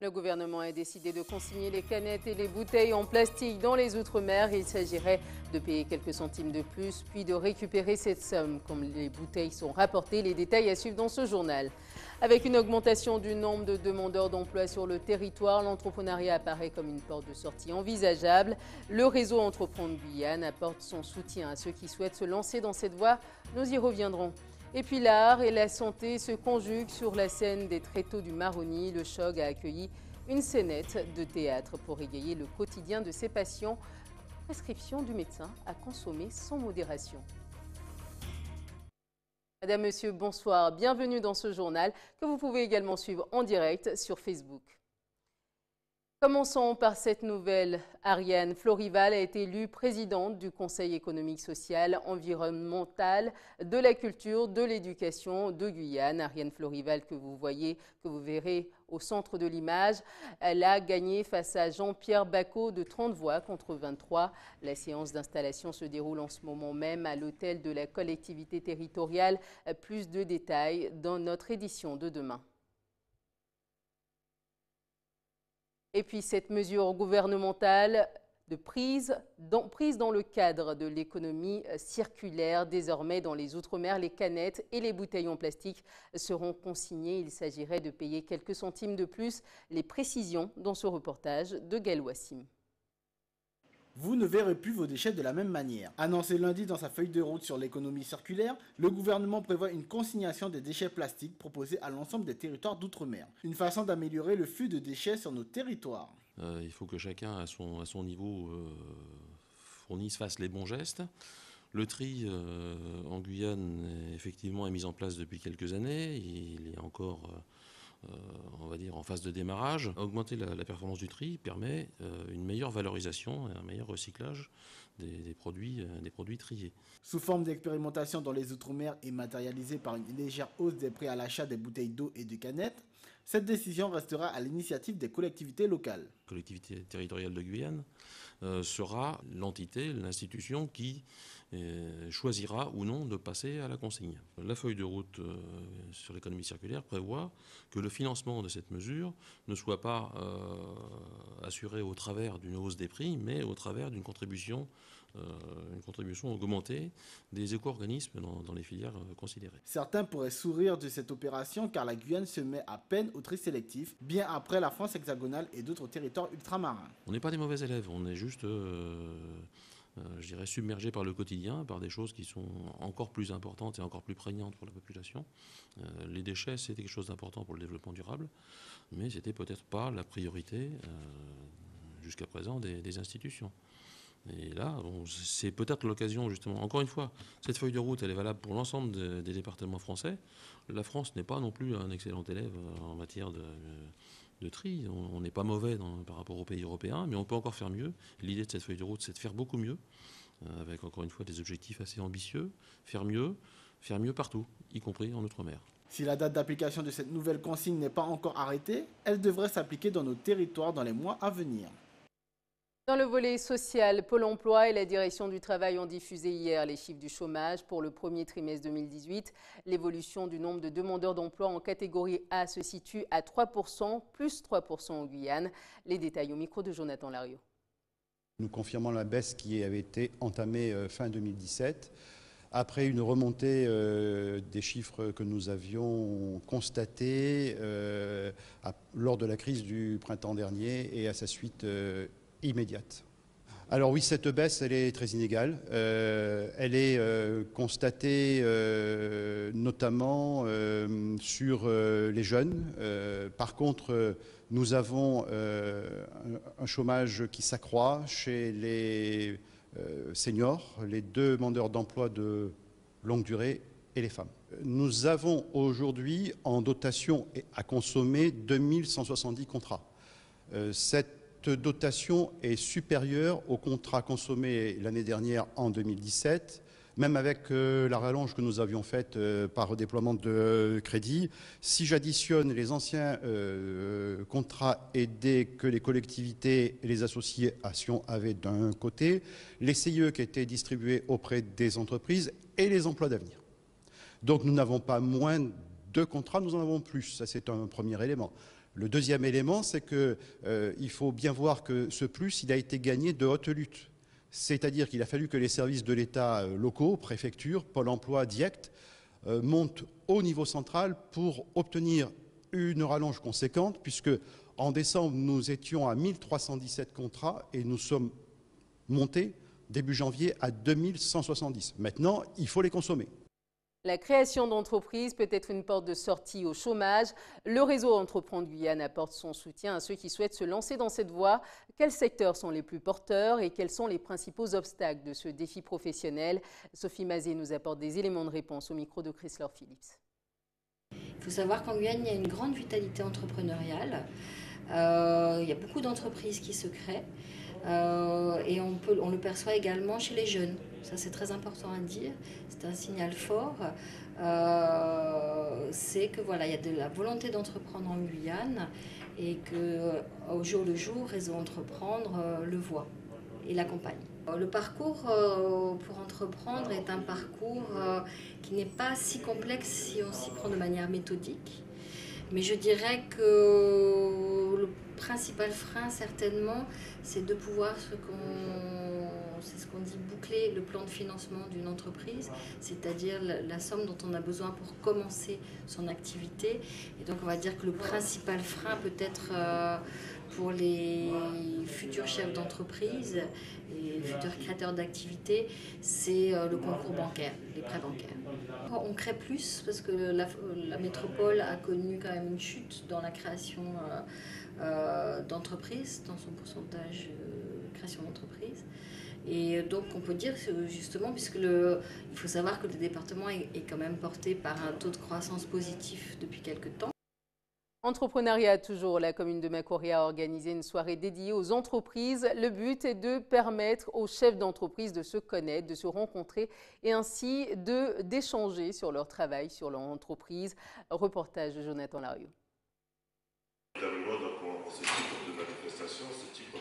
Le gouvernement a décidé de consigner les canettes et les bouteilles en plastique dans les Outre-mer. Il s'agirait de payer quelques centimes de plus, puis de récupérer cette somme. Comme les bouteilles sont rapportées, les détails à suivre dans ce journal. Avec une augmentation du nombre de demandeurs d'emploi sur le territoire, l'entrepreneuriat apparaît comme une porte de sortie envisageable. Le réseau Entreprendre Guyane apporte son soutien à ceux qui souhaitent se lancer dans cette voie. Nous y reviendrons. Et puis l'art et la santé se conjuguent sur la scène des Tréteaux du Maroni. Le CHOG a accueilli une scénette de théâtre pour égayer le quotidien de ses patients. Prescription du médecin à consommer sans modération. Madame, Monsieur, bonsoir. Bienvenue dans ce journal que vous pouvez également suivre en direct sur Facebook. Commençons par cette nouvelle. Ariane Florival a été élue présidente du Conseil économique, social, environnemental, de la culture, de l'éducation de Guyane. Ariane Florival que vous verrez au centre de l'image. Elle a gagné face à Jean-Pierre Bacot de 30 voix contre 23. La séance d'installation se déroule en ce moment même à l'hôtel de la collectivité territoriale. Plus de détails dans notre édition de demain. Et puis cette mesure gouvernementale de prise dans le cadre de l'économie circulaire. Désormais, dans les Outre-mer, les canettes et les bouteilles en plastique seront consignées. Il s'agirait de payer quelques centimes de plus. Les précisions dans ce reportage de Gaël Wassim. Vous ne verrez plus vos déchets de la même manière. Annoncé lundi dans sa feuille de route sur l'économie circulaire, le gouvernement prévoit une consignation des déchets plastiques proposée à l'ensemble des territoires d'outre-mer. Une façon d'améliorer le flux de déchets sur nos territoires. Il faut que chacun, à son niveau, fasse les bons gestes. Le tri en Guyane, effectivement, est mis en place depuis quelques années. Il est encore... on va dire en phase de démarrage. Augmenter la performance du tri permet une meilleure valorisation et un meilleur recyclage des produits triés. Sous forme d'expérimentation dans les Outre-mer et matérialisée par une légère hausse des prix à l'achat des bouteilles d'eau et de canettes, cette décision restera à l'initiative des collectivités locales. La collectivité territoriale de Guyane sera l'entité, l'institution qui choisira ou non de passer à la consigne. La feuille de route sur l'économie circulaire prévoit que le financement de cette mesure ne soit pas assuré au travers d'une hausse des prix, mais au travers d'une contribution augmentée des éco-organismes dans les filières considérées. Certains pourraient sourire de cette opération car la Guyane se met à peine au tri sélectif, bien après la France hexagonale et d'autres territoires ultramarins. On n'est pas des mauvais élèves, on est juste... je dirais submergés par le quotidien, par des choses qui sont encore plus importantes et encore plus prégnantes pour la population. Les déchets, c'était quelque chose d'important pour le développement durable, mais c'était peut-être pas la priorité jusqu'à présent des institutions. Et là, c'est peut-être l'occasion, justement, encore une fois, cette feuille de route, elle est valable pour l'ensemble des départements français. La France n'est pas non plus un excellent élève en matière de tri. On n'est pas mauvais par rapport aux pays européens, mais on peut encore faire mieux. L'idée de cette feuille de route, c'est de faire beaucoup mieux, avec encore une fois des objectifs assez ambitieux. Faire mieux partout, y compris en Outre-mer. Si la date d'application de cette nouvelle consigne n'est pas encore arrêtée, elle devrait s'appliquer dans nos territoires dans les mois à venir. Dans le volet social, Pôle emploi et la direction du travail ont diffusé hier les chiffres du chômage pour le premier trimestre 2018. L'évolution du nombre de demandeurs d'emploi en catégorie A se situe à 3%, plus 3% en Guyane. Les détails au micro de Jonathan Lariot. Nous confirmons la baisse qui avait été entamée fin 2017. Après une remontée des chiffres que nous avions constatés lors de la crise du printemps dernier et à sa suite immédiate. Alors oui, cette baisse, elle est très inégale. Elle est constatée notamment sur les jeunes. Par contre, nous avons un chômage qui s'accroît chez les seniors, les demandeurs d'emploi de longue durée et les femmes. Nous avons aujourd'hui en dotation à consommer 2170 contrats. Cette dotation est supérieure aux contrats consommés l'année dernière en 2017, même avec la rallonge que nous avions faite par redéploiement de crédit. Si j'additionne les anciens contrats aidés que les collectivités et les associations avaient d'un côté, les CIE qui étaient distribués auprès des entreprises et les emplois d'avenir. Donc nous n'avons pas moins de contrats, nous en avons plus. Ça, c'est un premier élément. Le deuxième élément, c'est qu'il faut bien voir que ce plus, il a été gagné de haute lutte. C'est-à-dire qu'il a fallu que les services de l'État locaux, préfecture, Pôle emploi, DIECT, montent au niveau central pour obtenir une rallonge conséquente, puisque en décembre, nous étions à 1317 contrats et nous sommes montés début janvier à 2170. Maintenant, il faut les consommer. La création d'entreprises peut être une porte de sortie au chômage. Le réseau Entreprendre Guyane apporte son soutien à ceux qui souhaitent se lancer dans cette voie. Quels secteurs sont les plus porteurs et quels sont les principaux obstacles de ce défi professionnel? Sophie Mazet nous apporte des éléments de réponse au micro de Chrysler Phillips. Il faut savoir qu'en Guyane, il y a une grande vitalité entrepreneuriale. Il y a beaucoup d'entreprises qui se créent. Et on le perçoit également chez les jeunes. Ça, c'est très important à dire. C'est un signal fort. C'est que voilà, il y a de la volonté d'entreprendre en Guyane et que au jour le jour, Réseau Entreprendre le voit et l'accompagne. Le parcours pour entreprendre est un parcours qui n'est pas si complexe si on s'y prend de manière méthodique. Mais je dirais que le principal frein, certainement, c'est de pouvoir, c'est ce qu'on dit, boucler le plan de financement d'une entreprise, c'est-à-dire la somme dont on a besoin pour commencer son activité. Et donc, on va dire que le principal frein, peut-être pour les futurs chefs d'entreprise et futurs créateurs d'activités, c'est le concours bancaire, les prêts bancaires. On crée plus parce que la métropole a connu quand même une chute dans la création d'entreprises, dans son pourcentage de création d'entreprise. Et donc on peut dire justement, puisque il faut savoir que le département est quand même porté par un taux de croissance positif depuis quelques temps. Entrepreneuriat toujours, la commune de Macoria a organisé une soirée dédiée aux entreprises. Le but est de permettre aux chefs d'entreprise de se connaître, de se rencontrer et ainsi d'échanger sur leur travail, sur leur entreprise. Reportage de Jonathan Larieux.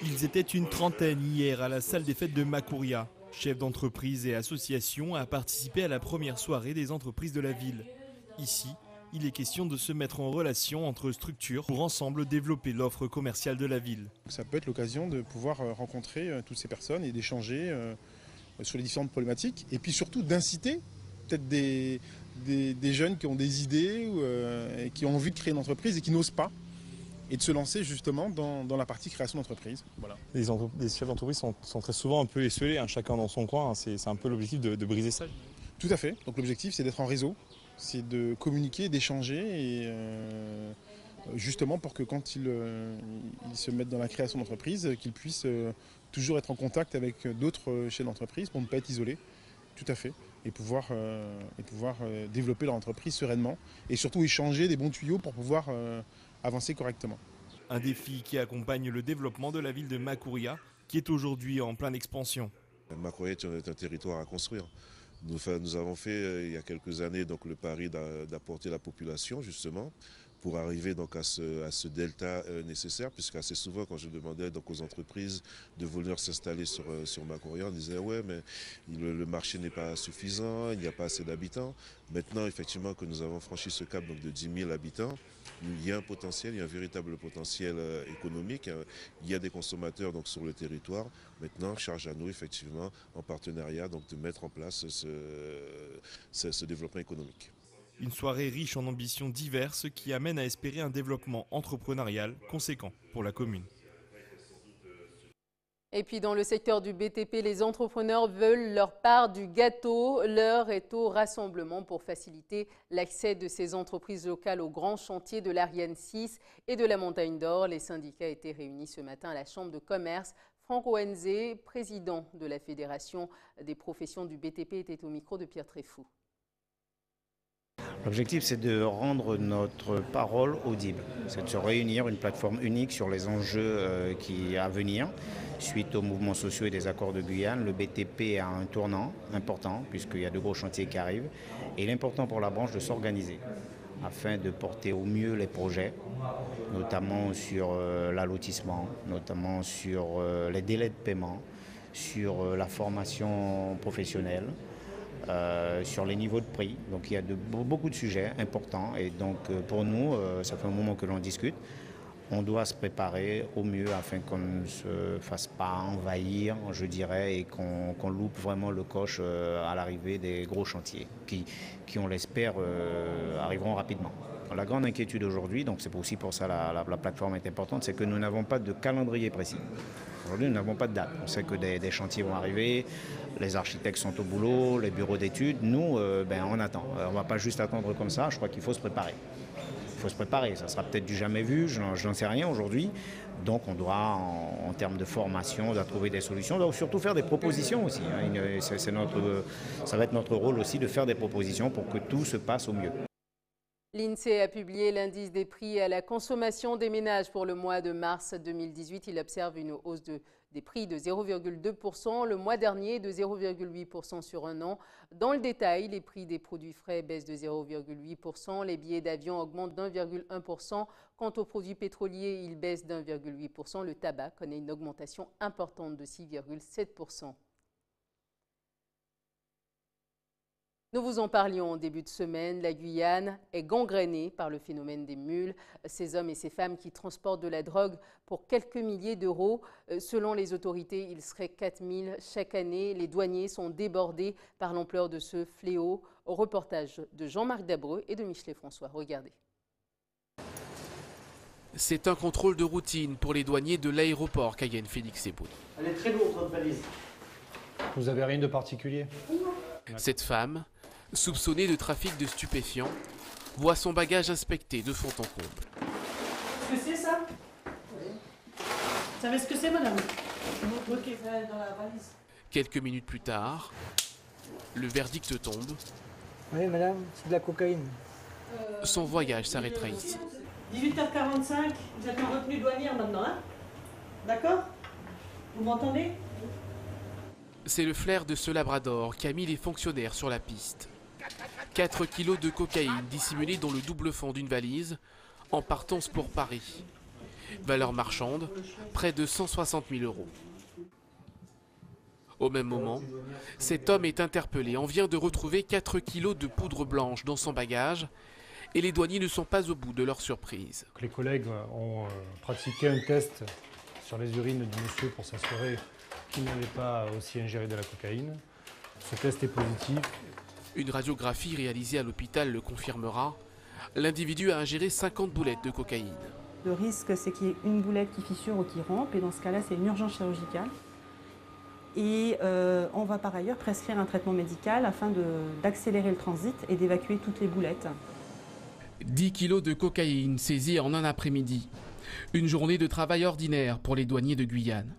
Ils étaient une trentaine hier à la salle des fêtes de Macoria. Chefs d'entreprise et associations à participer à la première soirée des entreprises de la ville. Ici, il est question de se mettre en relation entre structures pour ensemble développer l'offre commerciale de la ville. Ça peut être l'occasion de pouvoir rencontrer toutes ces personnes et d'échanger sur les différentes problématiques et puis surtout d'inciter peut-être des jeunes qui ont des idées et qui ont envie de créer une entreprise et qui n'osent pas et de se lancer justement dans la partie création d'entreprise. Voilà. Les chefs d'entreprise sont très souvent un peu esselés, chacun dans son coin. C'est un peu l'objectif de briser ça. Tout à fait. Donc l'objectif c'est d'être en réseau. C'est de communiquer, d'échanger et justement pour que quand ils se mettent dans la création d'entreprise, qu'ils puissent toujours être en contact avec d'autres chefs d'entreprise pour ne pas être isolés, tout à fait, et pouvoir développer leur entreprise sereinement et surtout échanger des bons tuyaux pour pouvoir avancer correctement. Un défi qui accompagne le développement de la ville de Macoria qui est aujourd'hui en pleine expansion. Macoria est un territoire à construire. Nous avons fait il y a quelques années donc, le pari d'apporter la population justement pour arriver donc, à ce delta nécessaire, puisque assez souvent quand je demandais donc, aux entreprises de venir s'installer sur Macoria, on disait ouais mais le marché n'est pas suffisant, il n'y a pas assez d'habitants. Maintenant effectivement que nous avons franchi ce cap donc, de 10 000 habitants, il y a un potentiel, il y a un véritable potentiel économique, il y a des consommateurs donc, sur le territoire. Maintenant, charge à nous effectivement en partenariat donc, de mettre en place ce développement économique. Une soirée riche en ambitions diverses qui amène à espérer un développement entrepreneurial conséquent pour la commune. Et puis dans le secteur du BTP, les entrepreneurs veulent leur part du gâteau. L'heure est au rassemblement pour faciliter l'accès de ces entreprises locales aux grands chantiers de l'Ariane 6 et de la Montagne d'Or. Les syndicats étaient réunis ce matin à la Chambre de commerce. Franck Owenze, président de la Fédération des professions du BTP, était au micro de Pierre Tréfou. L'objectif, c'est de rendre notre parole audible. C'est de se réunir, une plateforme unique sur les enjeux à venir. Suite aux mouvements sociaux et des accords de Guyane, le BTP a un tournant important, puisqu'il y a de gros chantiers qui arrivent. Et il est important pour la branche de s'organiser afin de porter au mieux les projets, notamment sur l'allotissement, notamment sur les délais de paiement, sur la formation professionnelle. Sur les niveaux de prix. Donc il y a beaucoup de sujets importants et donc pour nous, ça fait un moment que l'on discute on doit se préparer au mieux afin qu'on ne se fasse pas envahir, je dirais, et qu'on loupe vraiment le coche à l'arrivée des gros chantiers qui on l'espère, arriveront rapidement. La grande inquiétude aujourd'hui, donc c'est aussi pour ça la plateforme est importante, c'est que nous n'avons pas de calendrier précis. Aujourd'hui, nous n'avons pas de date. On sait que des chantiers vont arriver, les architectes sont au boulot, les bureaux d'études. Nous, on attend. On ne va pas juste attendre comme ça, je crois qu'il faut se préparer. Il faut se préparer, ça sera peut-être du jamais vu, je n'en sais rien aujourd'hui. Donc on doit, en termes de formation, on doit trouver des solutions, on doit surtout faire des propositions aussi. Ça va être notre rôle aussi de faire des propositions pour que tout se passe au mieux. L'INSEE a publié l'indice des prix à la consommation des ménages pour le mois de mars 2018. Il observe une hausse des prix de 0,2%, le mois dernier de 0,8% sur un an. Dans le détail, les prix des produits frais baissent de 0,8%, les billets d'avion augmentent d'1,1%. Quant aux produits pétroliers, ils baissent d'1,8%. Le tabac connaît une augmentation importante de 6,7%. Nous vous en parlions en début de semaine, la Guyane est gangrénée par le phénomène des mules, ces hommes et ces femmes qui transportent de la drogue pour quelques milliers d'euros. Selon les autorités, il serait 4000 chaque année. Les douaniers sont débordés par l'ampleur de ce fléau. Au reportage de Jean-Marc Dabreux et de Michelet François. Regardez. C'est un contrôle de routine pour les douaniers de l'aéroport Cayenne-Félix-Éboué. Elle est très lourde, votre valise. Vous avez rien de particulier? Cette femme, soupçonnée de trafic de stupéfiants, voit son bagage inspecté de fond en comble. Qu'est-ce que c'est ça? Vous savez ce que c'est, madame? Ok, ça va dans la valise. Quelques minutes plus tard, le verdict tombe. Oui, madame, c'est de la cocaïne. Son voyage s'arrêtera ici. 18h45, vous êtes en retenue douanière maintenant, hein? D'accord? Vous m'entendez? C'est le flair de ce labrador qui a mis les fonctionnaires sur la piste. 4 kilos de cocaïne dissimulés dans le double fond d'une valise en partance pour Paris. Valeur marchande, près de 160 000 euros. Au même moment, cet homme est interpellé. On vient de retrouver 4 kilos de poudre blanche dans son bagage et les douaniers ne sont pas au bout de leur surprise. Les collègues ont pratiqué un test sur les urines du monsieur pour s'assurer qu'il n'avait pas aussi ingéré de la cocaïne. Ce test est positif. Une radiographie réalisée à l'hôpital le confirmera. L'individu a ingéré 50 boulettes de cocaïne. Le risque, c'est qu'il y ait une boulette qui fissure ou qui rampe, et dans ce cas-là, c'est une urgence chirurgicale. Et on va par ailleurs prescrire un traitement médical afin d'accélérer le transit et d'évacuer toutes les boulettes. 10 kilos de cocaïne saisis en un après-midi. Une journée de travail ordinaire pour les douaniers de Guyane.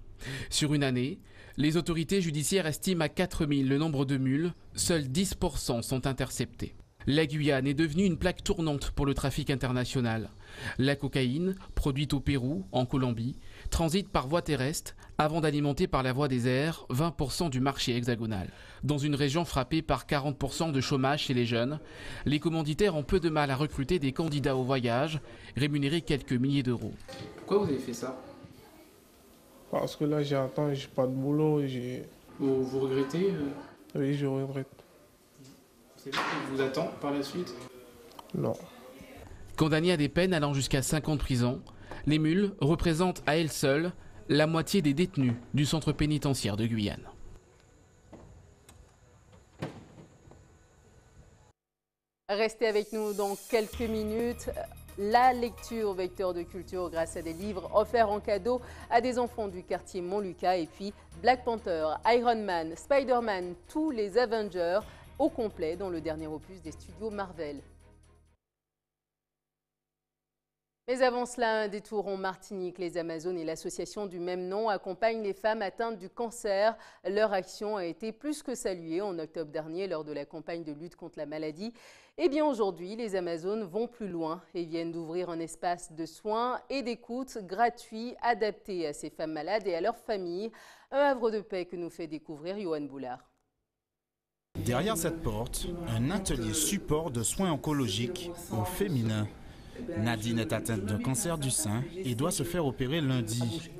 Sur une année, les autorités judiciaires estiment à 4000 le nombre de mules, seuls 10% sont interceptés. La Guyane est devenue une plaque tournante pour le trafic international. La cocaïne, produite au Pérou, en Colombie, transite par voie terrestre avant d'alimenter par la voie des airs 20% du marché hexagonal. Dans une région frappée par 40% de chômage chez les jeunes, les commanditaires ont peu de mal à recruter des candidats au voyage, rémunérés quelques milliers d'euros. Pourquoi vous avez fait ça? Parce que là, j'ai pas de boulot. Vous regrettez Oui, je regrette. C'est vrai qu'on vous attend par la suite? Non. Condamnés à des peines allant jusqu'à 5 ans de prison, les mules représentent à elles seules la moitié des détenus du centre pénitentiaire de Guyane. Restez avec nous dans quelques minutes. La lecture vecteur de culture grâce à des livres offerts en cadeau à des enfants du quartier Montlucas. Et puis Black Panther, Iron Man, Spider-Man, tous les Avengers au complet dans le dernier opus des studios Marvel. Mais avant cela, un détour en Martinique. Les Amazones et l'association du même nom accompagnent les femmes atteintes du cancer. Leur action a été plus que saluée en octobre dernier lors de la campagne de lutte contre la maladie. Eh bien aujourd'hui, les Amazones vont plus loin et viennent d'ouvrir un espace de soins et d'écoute gratuit adapté à ces femmes malades et à leurs familles. Un havre de paix que nous fait découvrir Johan Boulard. Derrière cette porte, un atelier support de soins oncologiques au féminin. Nadine est atteinte d'un cancer du sein et doit se faire opérer lundi.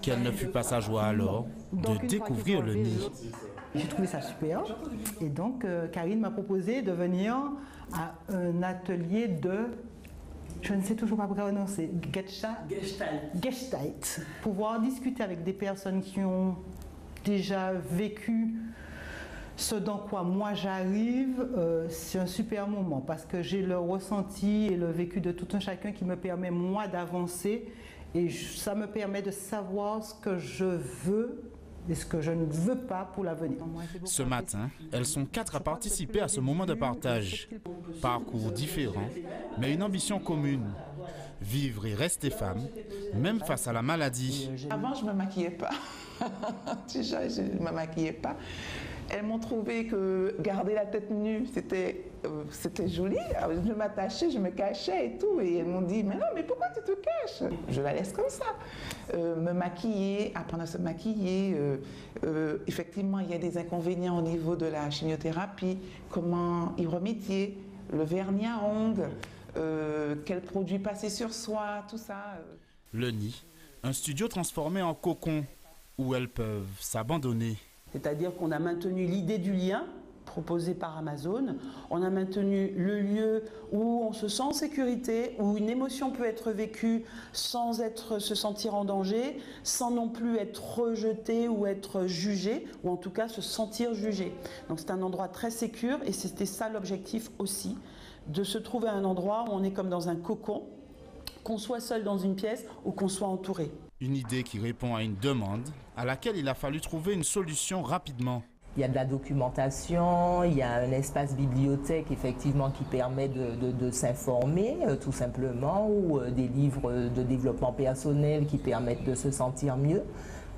Quelle ne fut pas sa joie alors de découvrir le nid. J'ai trouvé ça super et donc Karine m'a proposé de venir à un atelier de je ne sais toujours pas prononcer, Gestalt. Pouvoir discuter avec des personnes qui ont déjà vécu ce dans quoi moi j'arrive, c'est un super moment parce que j'ai le ressenti et le vécu de tout un chacun qui me permet moi d'avancer et ça me permet de savoir ce que je veux et ce que je ne veux pas pour l'avenir. Ce matin, elles sont 4 à participer à ce moment de partage. Parcours différents, mais une ambition commune. Vivre et rester femme, même face à la maladie. Avant, je ne me maquillais pas. Déjà, je ne me maquillais pas. Elles m'ont trouvé que garder la tête nue, c'était joli. Alors, je m'attachais, je me cachais et tout. Et elles m'ont dit, mais non, mais pourquoi tu te caches? Je la laisse comme ça. Me maquiller, apprendre à se maquiller. Effectivement, il y a des inconvénients au niveau de la chimiothérapie. Comment y remédier? Le vernis à ongles, quels produits passer sur soi, tout ça. Le nid, un studio transformé en cocon où elles peuvent s'abandonner. C'est-à-dire qu'on a maintenu l'idée du lien proposé par Amazon, on a maintenu le lieu où on se sent en sécurité, où une émotion peut être vécue sans se sentir en danger, sans non plus être rejeté ou être jugé, ou en tout cas se sentir jugé. Donc c'est un endroit très sécure et c'était ça l'objectif aussi, de se trouver à un endroit où on est comme dans un cocon, qu'on soit seul dans une pièce ou qu'on soit entouré. Une idée qui répond à une demande à laquelle il a fallu trouver une solution rapidement. Il y a de la documentation, il y a un espace bibliothèque effectivement qui permet de s'informer tout simplement, ou des livres de développement personnel qui permettent de se sentir mieux.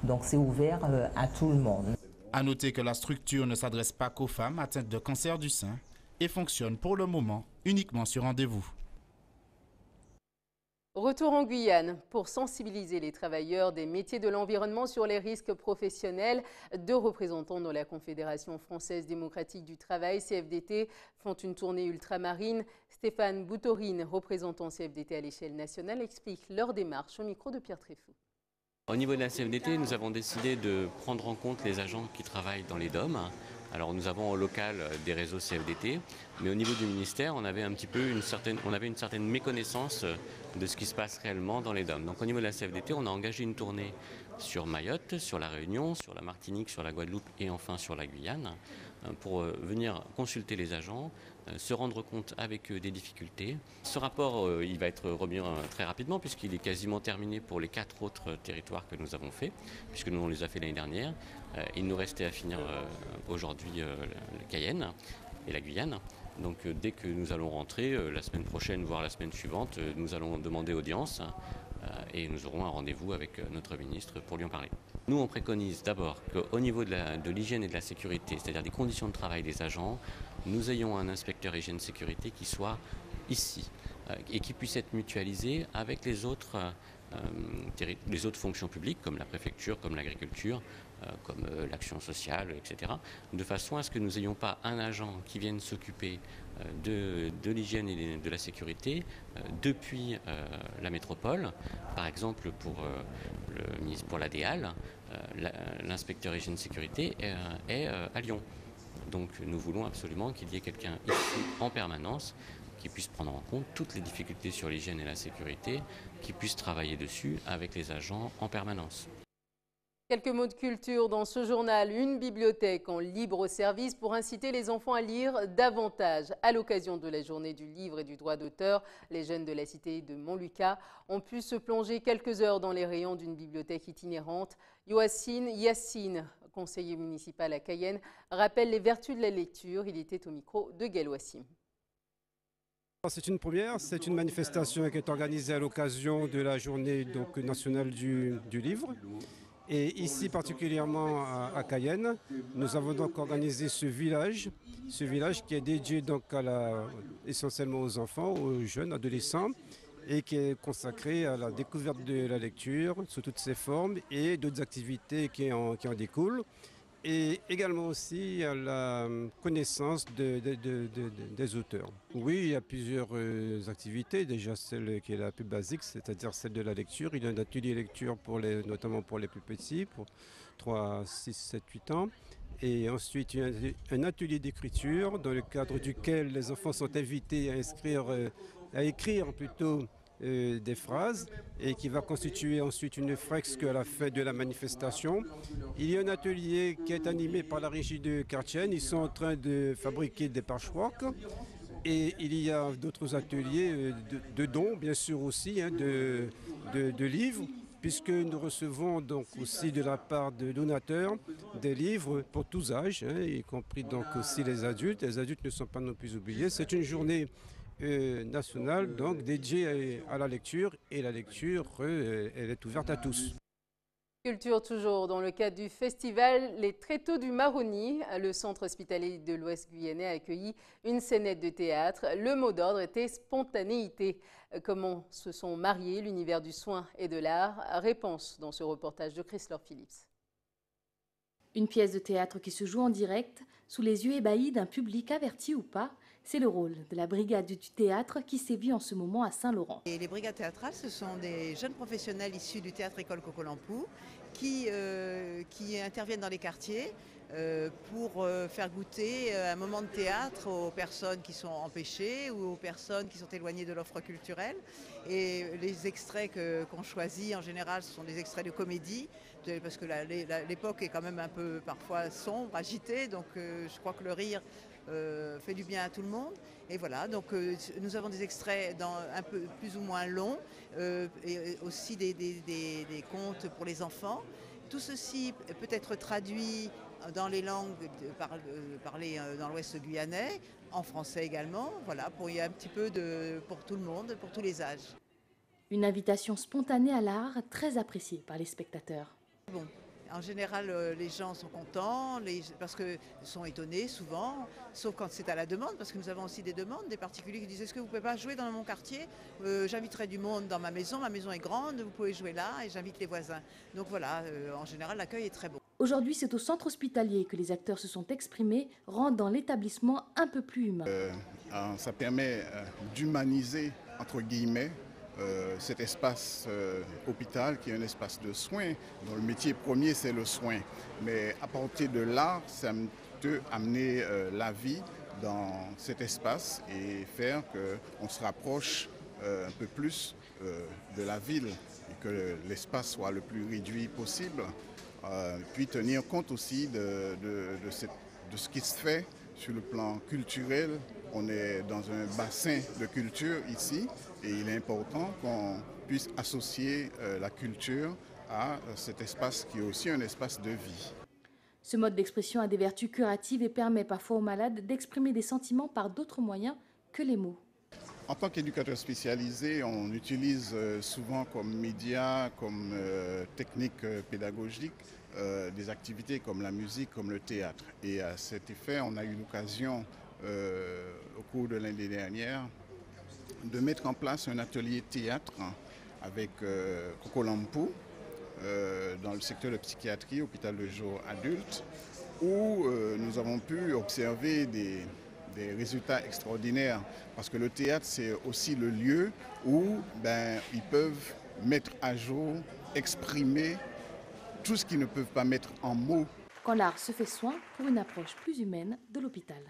Donc c'est ouvert à tout le monde. À noter que la structure ne s'adresse pas qu'aux femmes atteintes de cancer du sein et fonctionne pour le moment uniquement sur rendez-vous. Retour en Guyane pour sensibiliser les travailleurs des métiers de l'environnement sur les risques professionnels. 2 représentants de la Confédération française démocratique du travail, CFDT, font une tournée ultramarine. Stéphane Boutorine, représentant CFDT à l'échelle nationale, explique leur démarche au micro de Pierre Tréfou. Au niveau de la CFDT, nous avons décidé de prendre en compte les agents qui travaillent dans les DOM. Alors nous avons au local des réseaux CFDT, mais au niveau du ministère, on avait une certaine méconnaissance de ce qui se passe réellement dans les DOM. Donc au niveau de la CFDT, on a engagé une tournée sur Mayotte, sur la Réunion, sur la Martinique, sur la Guadeloupe et enfin sur la Guyane, pour venir consulter les agents, se rendre compte avec eux des difficultés. Ce rapport, il va être remis très rapidement puisqu'il est quasiment terminé pour les 4 autres territoires que nous avons fait, puisque nous on les a fait l'année dernière. Il nous restait à finir aujourd'hui le Cayenne et la Guyane. Donc dès que nous allons rentrer, la semaine prochaine, voire la semaine suivante, nous allons demander audience et nous aurons un rendez-vous avec notre ministre pour lui en parler. Nous, on préconise d'abord qu'au niveau de l'hygiène et de la sécurité, c'est-à-dire des conditions de travail des agents, nous ayons un inspecteur hygiène-sécurité qui soit ici et qui puisse être mutualisé avec les autres fonctions publiques, comme la préfecture, comme l'agriculture, comme l'action sociale, etc., de façon à ce que nous n'ayons pas un agent qui vienne s'occuper de l'hygiène et de la sécurité depuis la métropole. Par exemple, pour la DEAL, l'inspecteur hygiène-sécurité est à Lyon. Donc nous voulons absolument qu'il y ait quelqu'un ici en permanence qui puisse prendre en compte toutes les difficultés sur l'hygiène et la sécurité, qui puisse travailler dessus avec les agents en permanence. Quelques mots de culture dans ce journal. Une bibliothèque en libre service pour inciter les enfants à lire davantage. À l'occasion de la journée du livre et du droit d'auteur, les jeunes de la cité de Montlucas ont pu se plonger quelques heures dans les rayons d'une bibliothèque itinérante. Yassine, conseiller municipal à Cayenne, rappelle les vertus de la lecture. Il était au micro de Gaël Wassim. C'est une première, c'est une manifestation qui est organisée à l'occasion de la journée nationale du livre. Et ici particulièrement à Cayenne, nous avons donc organisé ce village qui est dédié essentiellement aux enfants, aux jeunes, adolescents, et qui est consacré à la découverte de la lecture sous toutes ses formes et d'autres activités qui en découlent. Et également aussi à la connaissance des auteurs. Oui, il y a plusieurs activités. Déjà celle qui est la plus basique, c'est-à-dire celle de la lecture. Il y a un atelier lecture notamment pour les plus petits, pour 3, 6, 7, 8 ans. Et ensuite, il y a un atelier d'écriture dans le cadre duquel les enfants sont invités à écrire plutôt des phrases et qui va constituer ensuite une fresque à la fin de la manifestation. Il y a un atelier qui est animé par la régie de Cartienne. Ils sont en train de fabriquer des patchworks. Et il y a d'autres ateliers de dons, bien sûr aussi, hein, de livres, puisque nous recevons donc aussi de la part de donateurs des livres pour tous âges, hein, y compris donc aussi les adultes. Les adultes ne sont pas non plus oubliés. C'est une journée nationale donc dédiée à la lecture, et la lecture, elle est ouverte à tous. Culture toujours dans le cadre du festival Les Tréteaux du Maroni. Le centre hospitalier de l'Ouest guyanais a accueilli une scénette de théâtre. Le mot d'ordre était spontanéité. Comment se sont mariés l'univers du soin et de l'art? Réponse dans ce reportage de Chris-Laure Phillips. Une pièce de théâtre qui se joue en direct, sous les yeux ébahis d'un public averti ou pas. C'est le rôle de la brigade du théâtre qui sévit en ce moment à Saint-Laurent. Et les brigades théâtrales, ce sont des jeunes professionnels issus du théâtre école Coco-Lampou qui interviennent dans les quartiers pour faire goûter un moment de théâtre aux personnes qui sont empêchées ou aux personnes qui sont éloignées de l'offre culturelle. Et les extraits qu'on choisit en général, ce sont des extraits de comédie, parce que l'époque est quand même un peu parfois sombre, agitée, donc je crois que le rire fait du bien à tout le monde. Et voilà, donc nous avons des extraits un peu plus ou moins longs et aussi des contes pour les enfants. Tout ceci peut être traduit dans les langues parlées dans l'Ouest guyanais, en français également, voilà, pour y avoir un petit peu pour tout le monde, pour tous les âges. Une invitation spontanée à l'art très appréciée par les spectateurs. Bon. En général, les gens sont contents parce qu'ils sont étonnés souvent, sauf quand c'est à la demande, parce que nous avons aussi des demandes, des particuliers qui disent « Est-ce que vous ne pouvez pas jouer dans mon quartier ? J'inviterai du monde dans ma maison est grande, vous pouvez jouer là et j'invite les voisins. » Donc voilà, en général, l'accueil est très bon. Aujourd'hui, c'est au centre hospitalier que les acteurs se sont exprimés, rendant l'établissement un peu plus humain. Ça permet d'humaniser, entre guillemets, cet espace hôpital qui est un espace de soins, dont le métier premier c'est le soin. Mais à partir de là, ça peut amener la vie dans cet espace et faire qu'on se rapproche un peu plus de la ville et que l'espace soit le plus réduit possible. Puis tenir compte aussi de ce qui se fait sur le plan culturel. On est dans un bassin de culture ici et il est important qu'on puisse associer la culture à cet espace qui est aussi un espace de vie. Ce mode d'expression a des vertus curatives et permet parfois aux malades d'exprimer des sentiments par d'autres moyens que les mots. En tant qu'éducateur spécialisé, on utilise souvent comme média, comme technique pédagogique, des activités comme la musique, comme le théâtre. Et à cet effet, on a eu l'occasion au cours de l'année dernière de mettre en place un atelier théâtre avec Coco-Lampou dans le secteur de psychiatrie, hôpital de jour adulte, où nous avons pu observer des résultats extraordinaires parce que le théâtre c'est aussi le lieu où ils peuvent mettre à jour, exprimer tout ce qu'ils ne peuvent pas mettre en mots. Quand l'art se fait soin pour une approche plus humaine de l'hôpital.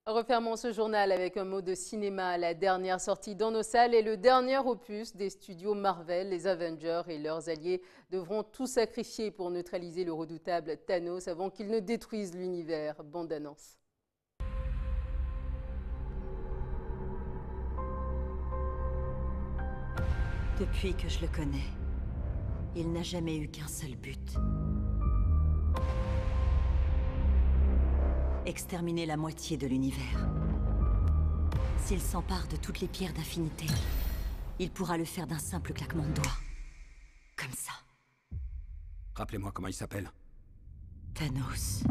Refermons ce journal avec un mot de cinéma. La dernière sortie dans nos salles est le dernier opus des studios Marvel. Les Avengers et leurs alliés devront tout sacrifier pour neutraliser le redoutable Thanos avant qu'il ne détruise l'univers. Bande annonce. Depuis que je le connais, il n'a jamais eu qu'un seul but. Exterminer la moitié de l'univers. S'il s'empare de toutes les pierres d'infinité, il pourra le faire d'un simple claquement de doigts. Comme ça. Rappelez-moi comment il s'appelle. Thanos.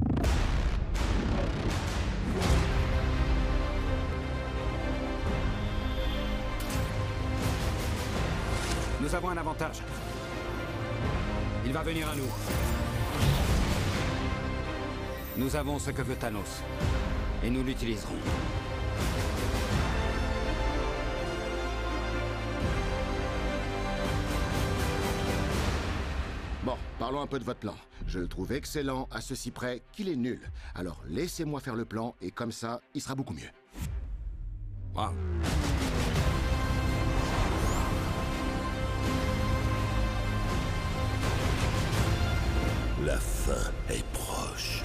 Nous avons un avantage. Il va venir à nous. Nous avons ce que veut Thanos. Et nous l'utiliserons. Bon, parlons un peu de votre plan. Je le trouve excellent, à ceci près qu'il est nul. Alors laissez-moi faire le plan, et comme ça, il sera beaucoup mieux. Wow. La fin est proche.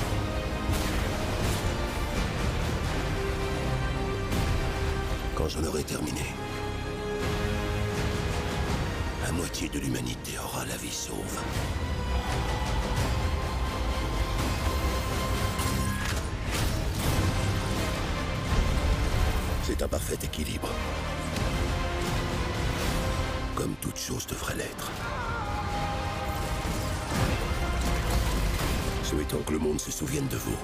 Quand j'en aurai terminé, la moitié de l'humanité aura la vie sauve. C'est un parfait équilibre. Comme toute chose devrait l'être. Souhaitons que le monde se souvienne de vous.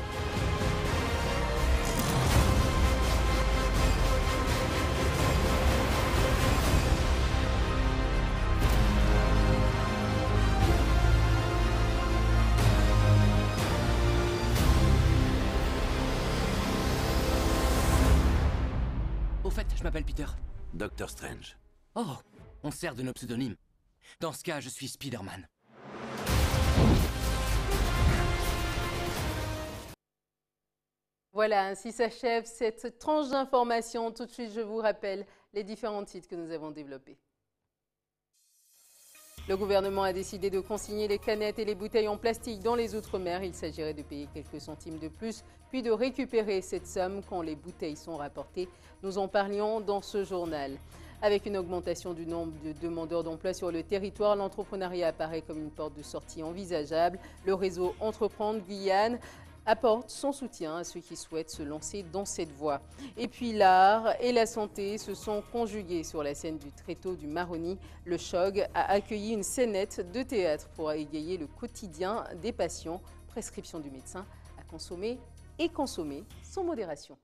Au fait, je m'appelle Peter. Docteur Strange. Oh, on sert de nos pseudonymes. Dans ce cas, je suis Spider-Man. Voilà, ainsi s'achève cette tranche d'information. Tout de suite, je vous rappelle les différents titres que nous avons développés. Le gouvernement a décidé de consigner les canettes et les bouteilles en plastique dans les Outre-mer. Il s'agirait de payer quelques centimes de plus, puis de récupérer cette somme quand les bouteilles sont rapportées. Nous en parlions dans ce journal. Avec une augmentation du nombre de demandeurs d'emploi sur le territoire, l'entrepreneuriat apparaît comme une porte de sortie envisageable. Le réseau Entreprendre Guyane apporte son soutien à ceux qui souhaitent se lancer dans cette voie. Et puis l'art et la santé se sont conjugués sur la scène du Tréteau du Maroni. Le CHOG a accueilli une scénette de théâtre pour égayer le quotidien des patients. Prescription du médecin à consommer et consommer sans modération.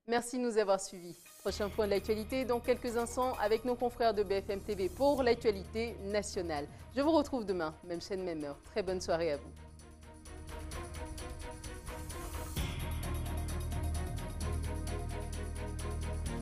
Merci de nous avoir suivis. Prochain point de l'actualité dans quelques instants avec nos confrères de BFM TV pour l'actualité nationale. Je vous retrouve demain, même chaîne, même heure. Très bonne soirée à vous.